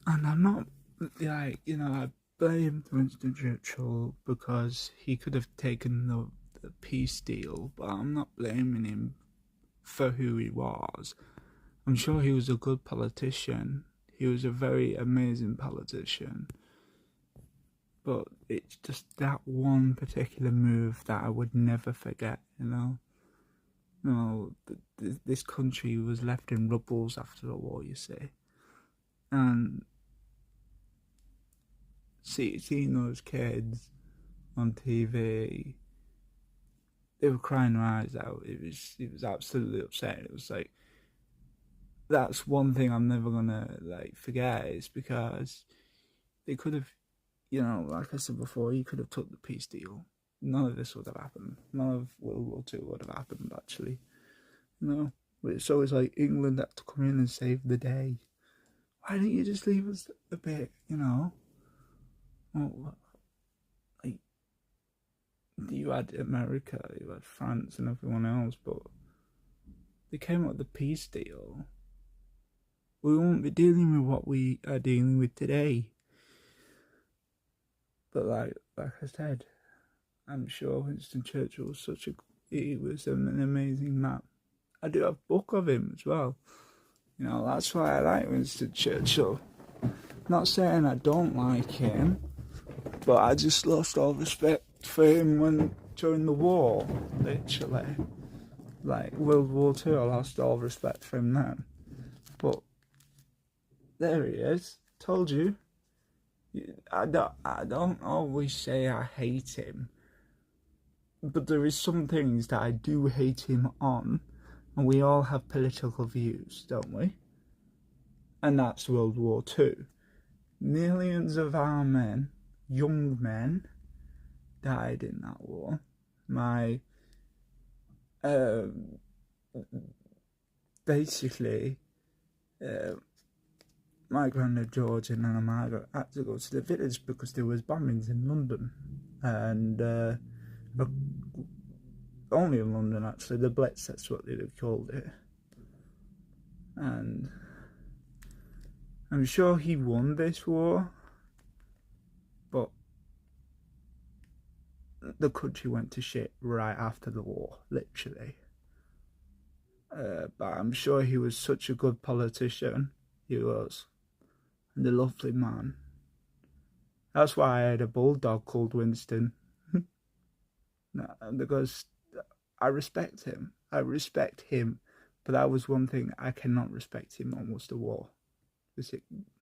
And I'm not, I blamed Winston Churchill because he could have taken the peace deal, but I'm not blaming him for who he was. I'm sure he was a good politician. He was a very amazing politician. But it's just that one particular move that I would never forget. No, this country was left in rubbles after the war, you see. And seeing those kids on TV, they were crying their eyes out. It was absolutely upsetting. It was like, that's one thing I'm never gonna forget, is because they could have, like I said before, he could have took the peace deal. None of this would have happened. None of World War Two would have happened, actually. But it's always like England had to come in and save the day. Why don't you just leave us a bit? Well, like, you had America, you had France and everyone else, but they came up with the peace deal. We won't be dealing with what we are dealing with today. But like I said, I'm sure Winston Churchill was he was an amazing man. I do have a book of him as well. That's why I like Winston Churchill. Not saying I don't like him, but I just lost all respect for him during the war, literally. Like World War Two, I lost all respect for him then. But there he is. Told you. I don't always say I hate him, but there is some things that I do hate him on, and we all have political views, don't we? And that's World War Two. Millions of our men, young men, died in that war. My, basically, uh, my granddad George and Nana Margaret had to go to the village because there was bombings in London, and only in London actually. The Blitz, that's what they'd have called it, and I'm sure he won this war, but the country went to shit right after the war, literally. But I'm sure he was such a good politician. He was, and a lovely man. That's why I had a bulldog called Winston. Because I respect him. I respect him, but that was one thing I cannot respect him on, was the war.